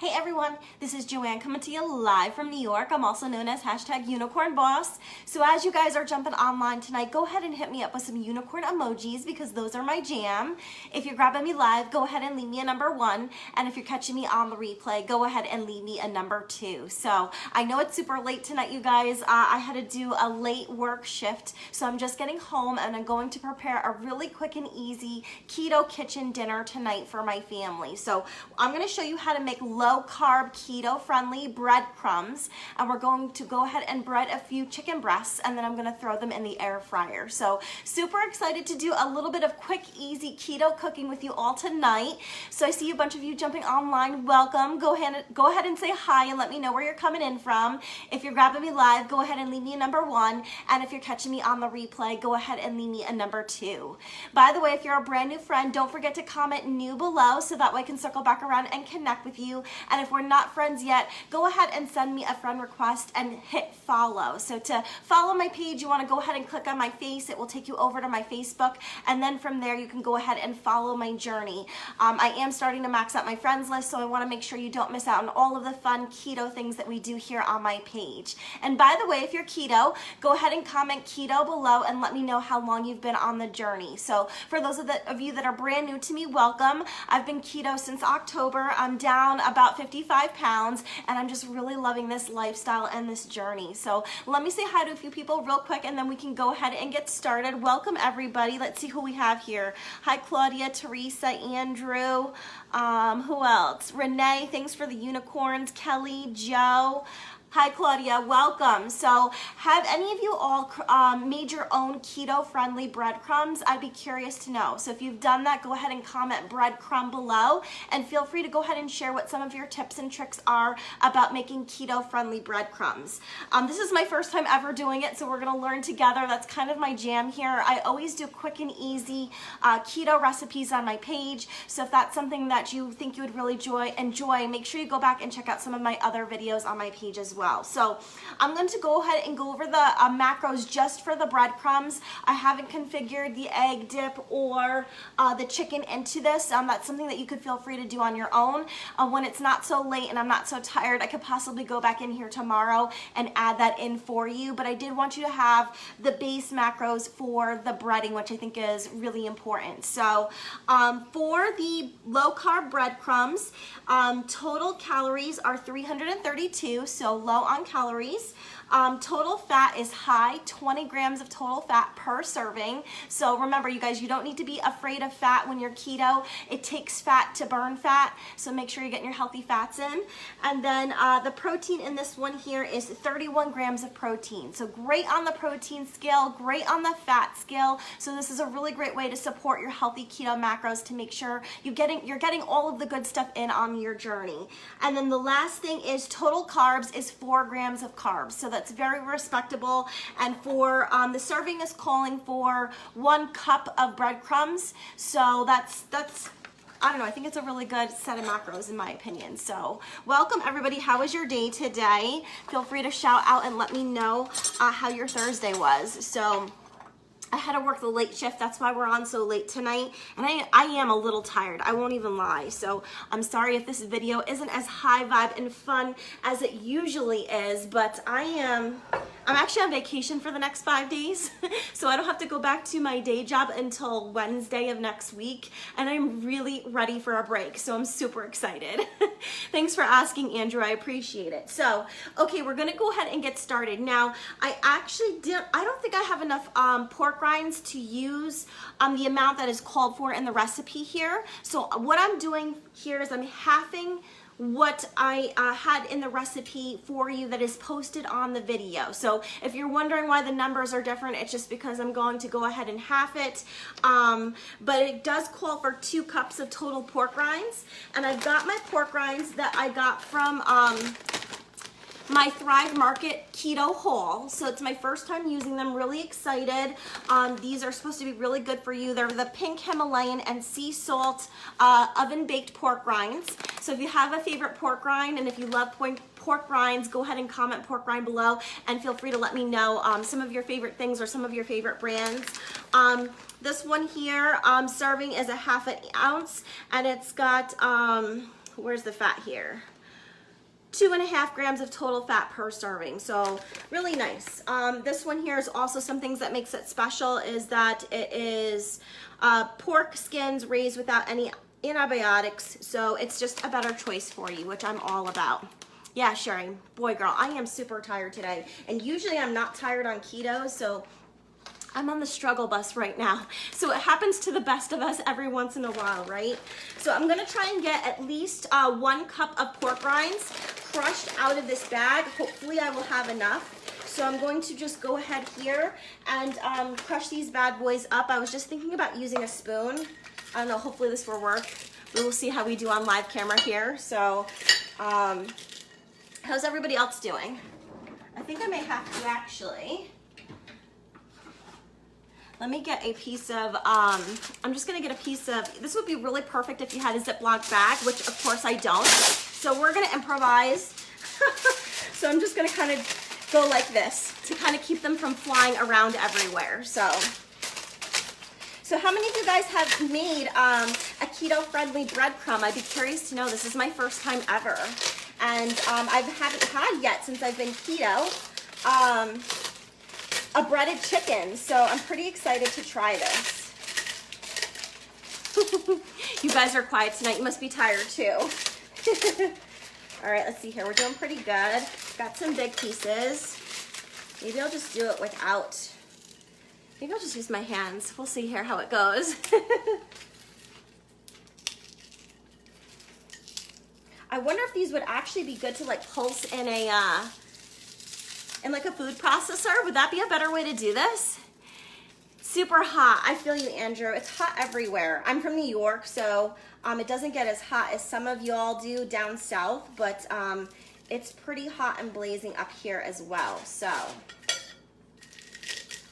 Hey everyone, this is Joanne coming to you live from New York. I'm also known as #unicornboss. So as you guys are jumping online tonight, go ahead and hit me up with some unicorn emojis because those are my jam. If you're grabbing me live, go ahead and leave me a number 1. And if you're catching me on the replay, go ahead and leave me a number 2. So I know it's super late tonight, you guys. I had to do a late work shift. So I'm just getting home and I'm going to prepare a really quick and easy keto kitchen dinner tonight for my family. So I'm going to show you how to make low-carb, keto-friendly breadcrumbs, and we're going to go ahead and bread a few chicken breasts, and then I'm going to throw them in the air fryer. So super excited to do a little bit of quick, easy keto cooking with you all tonight. So I see a bunch of you jumping online. Welcome. Go ahead and say hi and let me know where you're coming in from. If you're grabbing me live, go ahead and leave me a number 1, and if you're catching me on the replay, go ahead and leave me a number 2. By the way, if you're a brand new friend, don't forget to comment new below so that way I can circle back around and connect with you. And if we're not friends yet, go ahead and send me a friend request and hit follow. So to follow my page, you want to go ahead and click on my face. It will take you over to my Facebook, and then from there you can go ahead and follow my journey. I am starting to max out my friends list, so I want to make sure you don't miss out on all of the fun keto things that we do here on my page. And by the way, if you're keto, go ahead and comment keto below and let me know how long you've been on the journey. So for those of you that are brand new to me, welcome. I've been keto since October. I'm down about 55 pounds, and I'm just really loving this lifestyle and this journey. So let me say hi to a few people real quick, and then we can go ahead and get started. Welcome everybody. Let's see who we have here. Hi Claudia, Teresa, Andrew, who else? Renee, thanks for the unicorns. Kelly, Joe. Hi Claudia, welcome. So have any of you all made your own keto-friendly breadcrumbs? I'd be curious to know. So if you've done that, go ahead and comment breadcrumb below, and feel free to go ahead and share what some of your tips and tricks are about making keto-friendly breadcrumbs. This is my first time ever doing it, so we're gonna learn together. That's kind of my jam here. I always do quick and easy keto recipes on my page. So if that's something that you think you would really enjoy, make sure you go back and check out some of my other videos on my page as well. So I'm going to go ahead and go over the macros just for the breadcrumbs. I haven't configured the egg dip or the chicken into this. That's something that you could feel free to do on your own. When it's not so late and I'm not so tired, I could possibly go back in here tomorrow and add that in for you. But I did want you to have the base macros for the breading, which I think is really important. So for the low-carb breadcrumbs, total calories are 332, so low on calories. Total fat is high, 20 grams of total fat per serving. So remember, you guys, you don't need to be afraid of fat when you're keto. It takes fat to burn fat, so make sure you're getting your healthy fats in. And then the protein in this one here is 31 grams of protein. So great on the protein scale, great on the fat scale. So this is a really great way to support your healthy keto macros to make sure you're getting all of the good stuff in on your journey. And then the last thing is total carbs is 4 grams of carbs. So that's very respectable. And for the serving is calling for 1 cup of breadcrumbs. So that's I don't know, I think it's a really good set of macros in my opinion. So welcome everybody. How was your day today? Feel free to shout out and let me know how your Thursday was. So I had to work the late shift, that's why we're on so late tonight, and I am a little tired, I won't even lie. So I'm sorry if this video isn't as high vibe and fun as it usually is, but I'm actually on vacation for the next 5 days, so I don't have to go back to my day job until Wednesday of next week, and I'm really ready for a break, so I'm super excited. Thanks for asking, Andrew, I appreciate it. So, okay, we're gonna go ahead and get started. Now, I don't think I have enough pork rinds to use the amount that is called for in the recipe here. So what I'm doing here is I'm halving what I had in the recipe for you that is posted on the video. So if you're wondering why the numbers are different, it's just because I'm going to go ahead and half it. But it does call for 2 cups of total pork rinds. And I've got my pork rinds that I got from my Thrive Market Keto Haul. So it's my first time using them, really excited. These are supposed to be really good for you. They're the pink Himalayan and sea salt oven baked pork rinds. So if you have a favorite pork rind and if you love pork rinds, go ahead and comment pork rind below and feel free to let me know some of your favorite things or some of your favorite brands. This one here, serving is a 1/2 ounce, and it's got, where's the fat here? 2.5 grams of total fat per serving, so really nice. This one here is also some things that makes it special is that it is pork skins raised without any antibiotics, so it's just a better choice for you, which I'm all about. Yeah, Sherry, boy, girl, I am super tired today, and usually I'm not tired on keto, so I'm on the struggle bus right now. So it happens to the best of us every once in a while, right? So I'm gonna try and get at least 1 cup of pork rinds crushed out of this bag. Hopefully I will have enough. So I'm going to just go ahead here and crush these bad boys up. I was just thinking about using a spoon. I don't know, hopefully this will work. We will see how we do on live camera here. So how's everybody else doing? I think I may have to actually. Let me get a piece of, I'm just gonna get a piece of, this would be really perfect if you had a Ziploc bag, which of course I don't. So we're gonna improvise. So I'm just gonna kind of go like this to kind of keep them from flying around everywhere. So how many of you guys have made a keto-friendly breadcrumb? I'd be curious to know. This is my first time ever. And I haven't had yet since I've been keto. A breaded chicken, so I'm pretty excited to try this. You guys are quiet tonight. You must be tired too. All right, let's see here. We're doing pretty good. Got some big pieces. Maybe I'll just do it without. Maybe I'll just use my hands. We'll see here how it goes. I wonder if these would actually be good to like pulse in a like a food processor. Would that be a better way to do this? Super hot. I feel you, Andrew. It's hot everywhere. I'm from New York, so it doesn't get as hot as some of y'all do down south, but it's pretty hot and blazing up here as well. So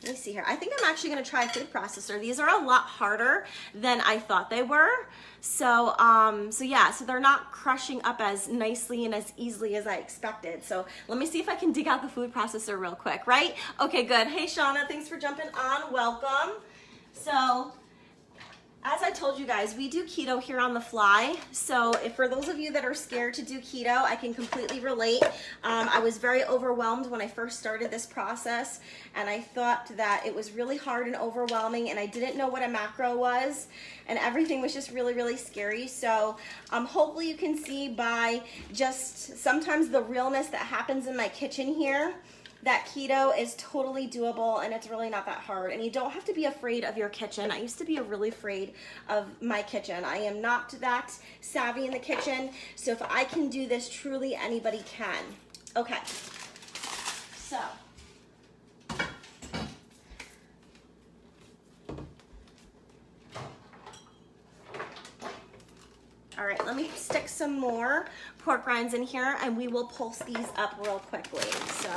let me see here. I think I'm actually gonna try a food processor. These are a lot harder than I thought they were. So, yeah, so they're not crushing up as nicely and as easily as I expected. So let me see if I can dig out the food processor real quick, right? Okay, good. Hey, Shauna, thanks for jumping on. Welcome. So, as I told you guys, we do keto here on the fly. So if for those of you that are scared to do keto, I can completely relate. I was very overwhelmed when I first started this process, and I thought that it was really hard and overwhelming, and I didn't know what a macro was, and everything was just really, really scary. So hopefully you can see by just sometimes the realness that happens in my kitchen here, that keto is totally doable and it's really not that hard. And you don't have to be afraid of your kitchen. I used to be really afraid of my kitchen. I am not that savvy in the kitchen. So if I can do this, truly anybody can. Okay, so. All right, let me stick some more pork rinds in here and we will pulse these up real quickly. So.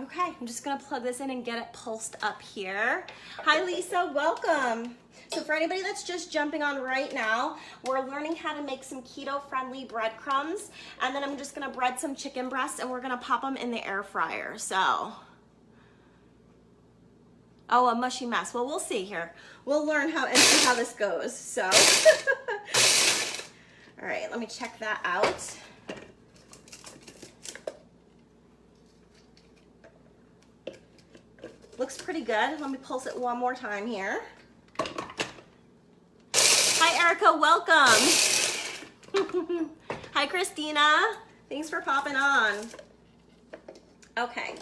Okay, I'm just gonna plug this in and get it pulsed up here. Hi Lisa, welcome. So for anybody that's just jumping on right now, we're learning how to make some keto-friendly breadcrumbs, and then I'm just gonna bread some chicken breasts and we're gonna pop them in the air fryer, so. Oh, a mushy mess. Well, we'll see here. We'll learn how and see how this goes, so. All right, let me check that out. Looks pretty good. Let me pulse it one more time here. Hi, Erica, welcome. Hi, Christina. Thanks for popping on. Okay.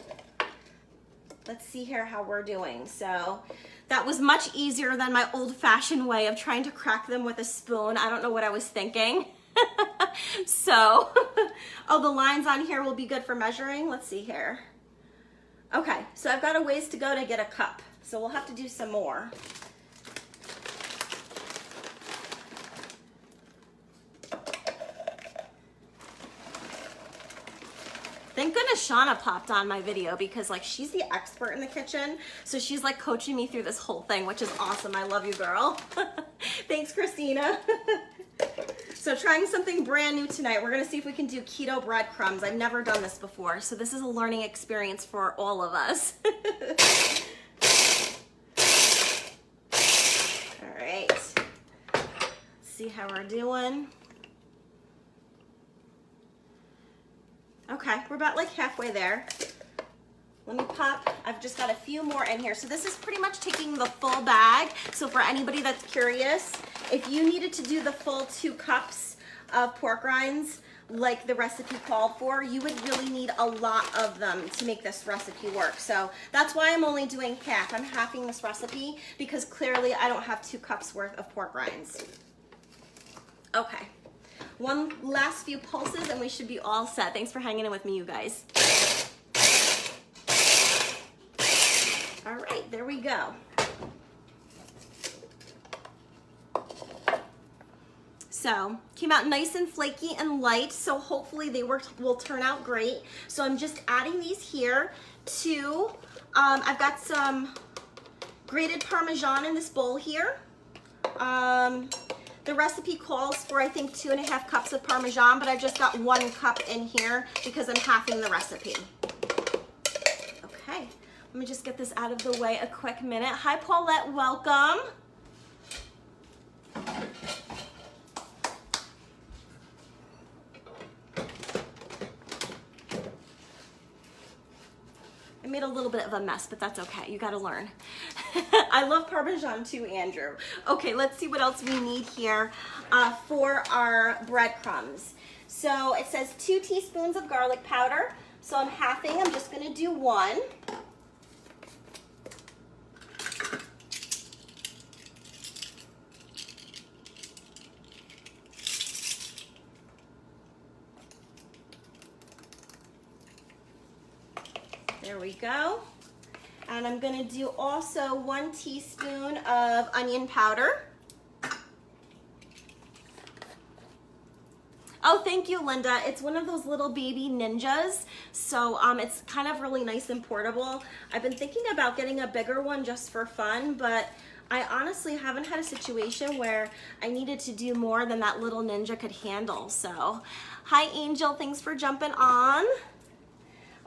Let's see here how we're doing. So that was much easier than my old-fashioned way of trying to crack them with a spoon. I don't know what I was thinking. So, oh, the lines on here will be good for measuring. Let's see here. Okay, so I've got a ways to go to get a cup, so we'll have to do some more. Thank goodness Shauna popped on my video because like she's the expert in the kitchen. So she's like coaching me through this whole thing, which is awesome. I love you, girl. Thanks, Christina. So trying something brand new tonight. We're gonna see if we can do keto breadcrumbs. I've never done this before, so this is a learning experience for all of us. All right, see how we're doing. Okay, we're about like halfway there. Let me pop, I've just got a few more in here. So this is pretty much taking the full bag. So for anybody that's curious, if you needed to do the full 2 cups of pork rinds, like the recipe called for, you would really need a lot of them to make this recipe work. So that's why I'm only doing half. I'm halving this recipe because clearly I don't have 2 cups worth of pork rinds. Okay. One last few pulses and we should be all set. Thanks for hanging in with me, you guys. All right, there we go. So, came out nice and flaky and light, so hopefully they will turn out great. So I'm just adding these here to, I've got some grated Parmesan in this bowl here. The recipe calls for, I think, 2.5 cups of Parmesan, but I just got 1 cup in here because I'm halving the recipe. Okay, let me just get this out of the way a quick minute. Hi, Paulette, welcome. I made a little bit of a mess, but that's okay. You gotta learn. I love Parmesan too, Andrew. Okay, let's see what else we need here for our breadcrumbs. So it says 2 teaspoons of garlic powder. So I'm halving, I'm just gonna do 1. There we go. And I'm gonna do also 1 teaspoon of onion powder. Oh, thank you, Linda. It's one of those little baby ninjas. So it's kind of really nice and portable. I've been thinking about getting a bigger one just for fun, but I honestly haven't had a situation where I needed to do more than that little ninja could handle. So, hi, Angel, thanks for jumping on.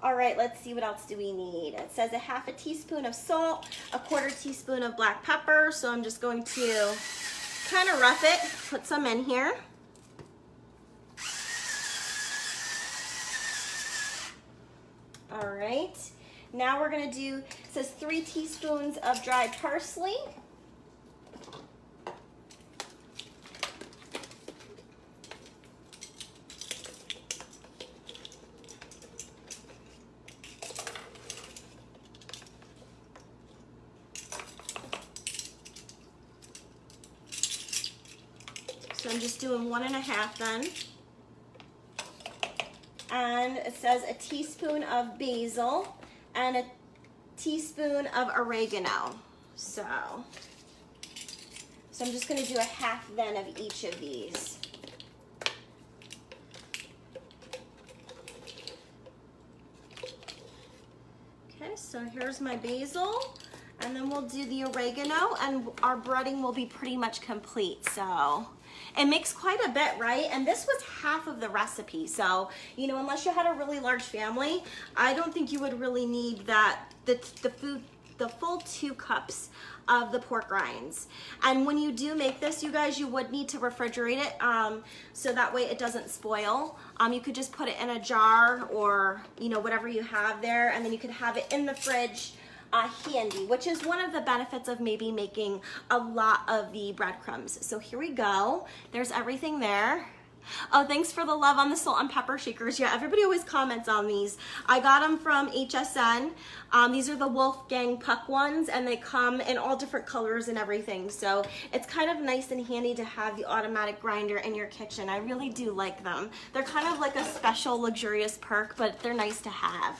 All right, let's see, what else do we need? It says 1/2 teaspoon of salt, 1/4 teaspoon of black pepper. So I'm just going to kind of rough it, put some in here. All right, now we're gonna do, it says 3 teaspoons of dried parsley. So I'm just doing 1.5 then. And it says a teaspoon of basil and a teaspoon of oregano. So I'm just gonna do 1/2 then of each of these. Okay, so here's my basil, and then we'll do the oregano, and our breading will be pretty much complete. So it makes quite a bit, right? And this was half of the recipe. So, you know, unless you had a really large family, I don't think you would really need that, the full 2 cups of the pork rinds. And when you do make this, you guys, you would need to refrigerate it so that way it doesn't spoil. You could just put it in a jar or, you know, whatever you have there, and then you could have it in the fridge handy, which is one of the benefits of maybe making a lot of the breadcrumbs. So here we go. There's everything there. Oh, thanks for the love on the salt and pepper shakers. Yeah, everybody always comments on these. I got them from HSN. These are the Wolfgang Puck ones, and they come in all different colors and everything. So it's kind of nice and handy to have the automatic grinder in your kitchen. I really do like them. They're kind of like a special luxurious perk, but they're nice to have.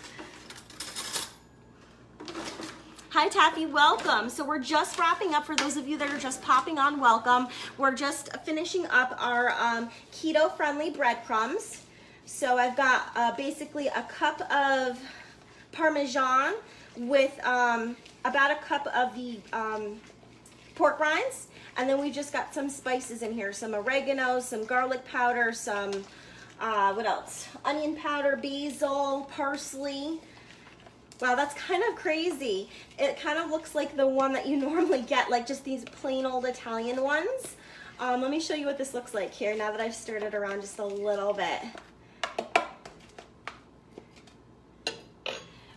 Hi Taffy, welcome. So we're just wrapping up, for those of you that are just popping on, welcome. We're just finishing up our keto-friendly breadcrumbs. So I've got basically a cup of Parmesan with about a cup of the pork rinds. And then we just got some spices in here, some oregano, some garlic powder, some, what else? Onion powder, basil, parsley. Wow, that's kind of crazy. It kind of looks like the one that you normally get, like just these plain old Italian ones. Let me show you what this looks like here now that I've stirred it around just a little bit.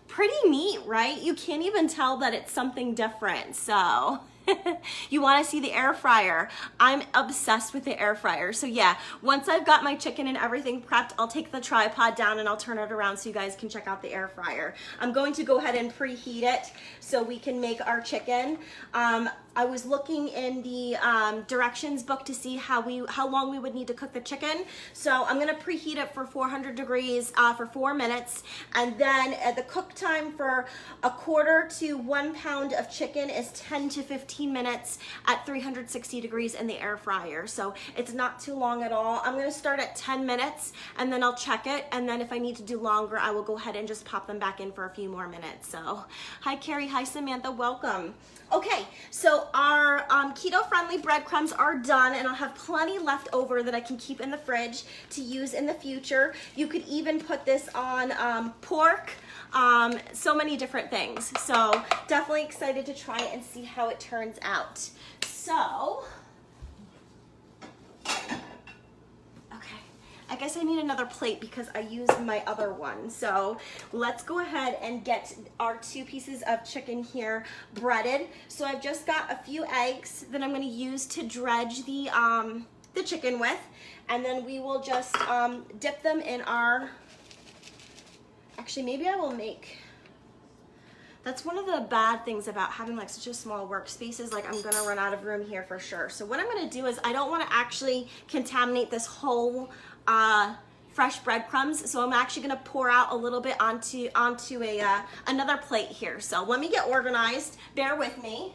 Pretty neat, right? You can't even tell that it's something different, so. You want to see the air fryer. I'm obsessed with the air fryer. So yeah, once I've got my chicken and everything prepped, I'll take the tripod down and I'll turn it around so you guys can check out the air fryer. I'm going to go ahead and preheat it so we can make our chicken. I was looking in the directions book to see how long we would need to cook the chicken. So I'm gonna preheat it for 400 degrees for 4 minutes. And then the cook time for a 1/4 to 1 pound of chicken is 10 to 15 minutes at 360 degrees in the air fryer. So it's not too long at all. I'm gonna start at 10 minutes and then I'll check it. And then if I need to do longer, I will go ahead and just pop them back in for a few more minutes. So hi Carrie, hi Samantha, welcome. Okay, so our keto-friendly breadcrumbs are done, and I'll have plenty left over that I can keep in the fridge to use in the future. You could even put this on pork, so many different things. So definitely excited to try it and see how it turns out. So, I guess I need another plate because I used my other one. So let's go ahead and get our 2 pieces of chicken here breaded. So I've just got a few eggs that I'm going to use to dredge the chicken with. And then we will just dip them in our, actually maybe I will make, that's one of the bad things about having like such a small workspace is like I'm gonna run out of room here for sure. So what I'm gonna do is I don't wanna actually contaminate this whole fresh breadcrumbs. So I'm actually gonna pour out a little bit onto another plate here. So let me get organized, bear with me.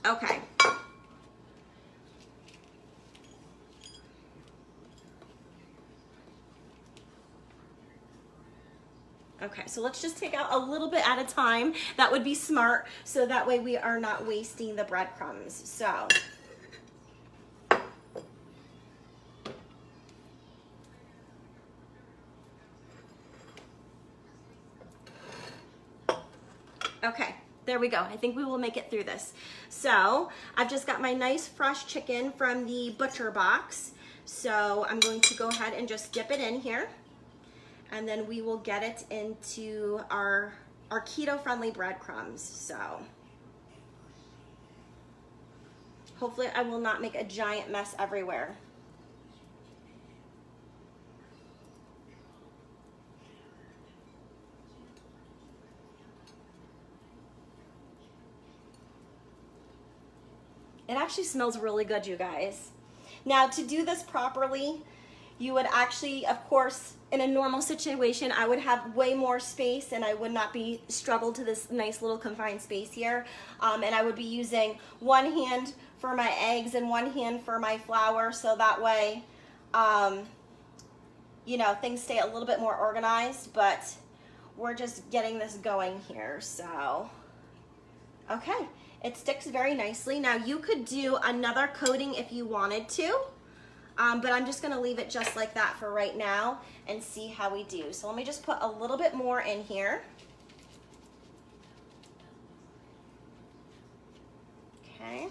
Okay. Okay, so let's just take out a little bit at a time. That would be smart, so that way we are not wasting the breadcrumbs. So, okay, there we go. I think we will make it through this. So, I've just got my nice fresh chicken from the butcher box. So, I'm going to go ahead and just dip it in here. And then we will get it into our keto-friendly breadcrumbs. So hopefully I will not make a giant mess everywhere. It actually smells really good, you guys. Now, to do this properly, you would actually, of course, in a normal situation, I would have way more space and I would not be struggled to this nice little confined space here. And I would be using one hand for my eggs and one hand for my flour, so that way, you know, things stay a little bit more organized, but we're just getting this going here, so. Okay, it sticks very nicely. Now you could do another coating if you wanted to. But I'm just gonna leave it just like that for right now and see how we do. So let me just put a little bit more in here. Okay.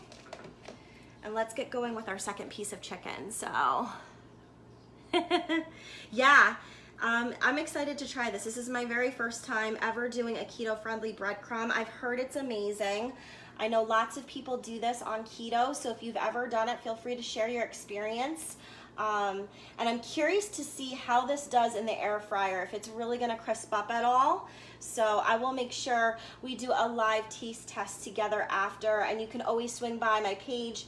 And let's get going with our second piece of chicken. So, yeah, I'm excited to try this. This is my very first time ever doing a keto-friendly breadcrumb. I've heard it's amazing. I know lots of people do this on keto, so if you've ever done it, feel free to share your experience. And I'm curious to see how this does in the air fryer, if it's really gonna crisp up at all. So I will make sure we do a live taste test together after, and you can always swing by my page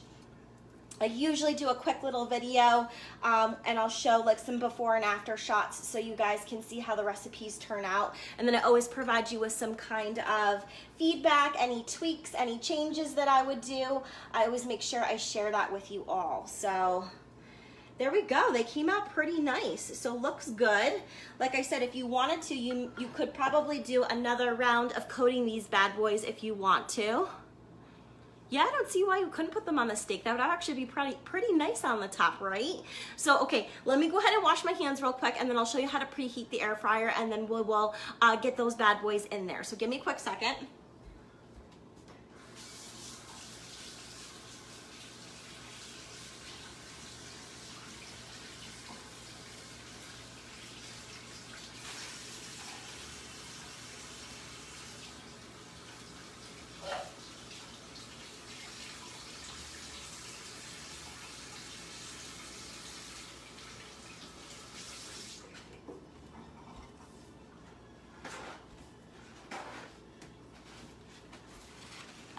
I usually do a quick little video and I'll show like some before and after shots so you guys can see how the recipes turn out. And then I always provide you with some kind of feedback, any tweaks, any changes that I would do. I always make sure I share that with you all. So there we go. They came out pretty nice. So looks good. Like I said, if you wanted to, you could probably do another round of coating these bad boys if you want to. Yeah, I don't see why you couldn't put them on the steak. That would actually be pretty nice on the top, right? So, okay, let me go ahead and wash my hands real quick, and then I'll show you how to preheat the air fryer, and then we'll get those bad boys in there. So give me a quick second.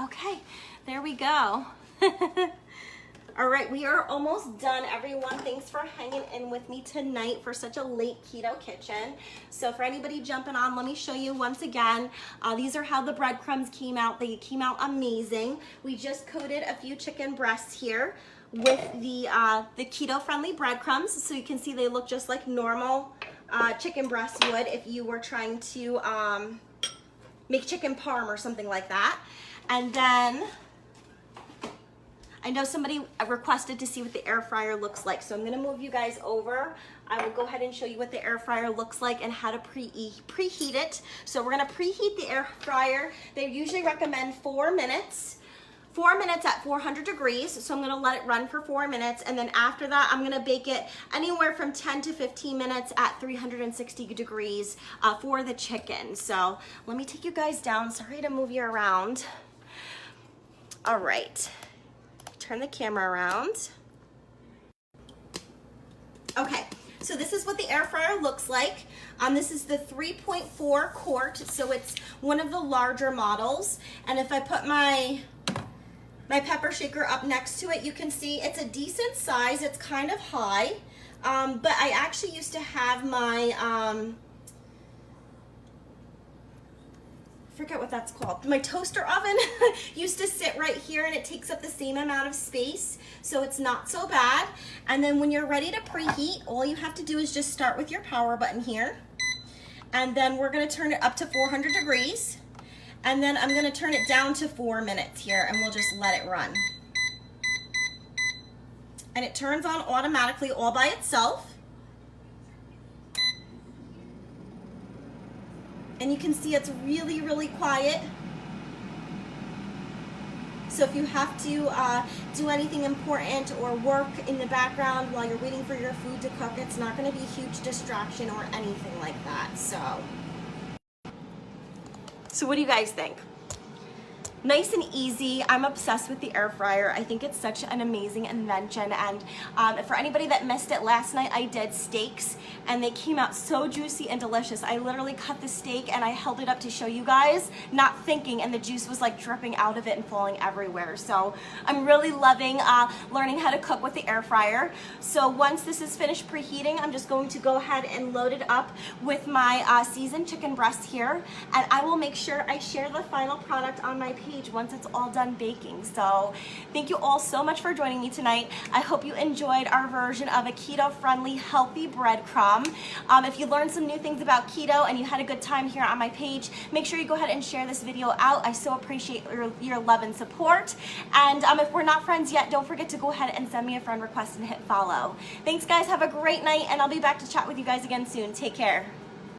Okay, there we go. All right, we are almost done, everyone. Thanks for hanging in with me tonight for such a late keto kitchen. So for anybody jumping on, let me show you once again. These are how the breadcrumbs came out. They came out amazing. We just coated a few chicken breasts here with the keto-friendly breadcrumbs. So you can see they look just like normal chicken breasts would if you were trying to make chicken parm or something like that. And then I know somebody requested to see what the air fryer looks like, so I'm gonna move you guys over. I will go ahead and show you what the air fryer looks like and how to preheat it. So we're gonna preheat the air fryer. They usually recommend 4 minutes. 4 minutes at 400 degrees, so I'm gonna let it run for 4 minutes, and then after that, I'm gonna bake it anywhere from 10 to 15 minutes at 360 degrees for the chicken. So let me take you guys down. Sorry to move you around. All right, turn the camera around. Okay, so this is what the air fryer looks like. This is the 3.4 quart, so it's one of the larger models. And if I put my pepper shaker up next to it, you can see it's a decent size. It's kind of high, but I actually used to have my, forget what that's called. My toaster oven used to sit right here, and it takes up the same amount of space, so it's not so bad. And then when you're ready to preheat, all you have to do is just start with your power button here, and then we're gonna turn it up to 400 degrees. And then I'm gonna turn it down to 4 minutes here, and we'll just let it run. And it turns on automatically all by itself. And you can see it's really, really quiet. So if you have to do anything important or work in the background while you're waiting for your food to cook, it's not gonna be a huge distraction or anything like that, So what do you guys think? Nice and easy. I'm obsessed with the air fryer. I think it's such an amazing invention. And for anybody that missed it, last night I did steaks, and they came out so juicy and delicious. I literally cut the steak and I held it up to show you guys, not thinking, and the juice was like dripping out of it and falling everywhere. So I'm really loving learning how to cook with the air fryer. So once this is finished preheating, I'm just going to go ahead and load it up with my seasoned chicken breast here, and I will make sure I share the final product on my page once it's all done baking. So thank you all so much for joining me tonight. I hope you enjoyed our version of a keto-friendly, healthy breadcrumb. If you learned some new things about keto and you had a good time here on my page, make sure you go ahead and share this video out. I so appreciate your love and support. And if we're not friends yet, don't forget to go ahead and send me a friend request and hit follow. Thanks guys, have a great night, and I'll be back to chat with you guys again soon. Take care.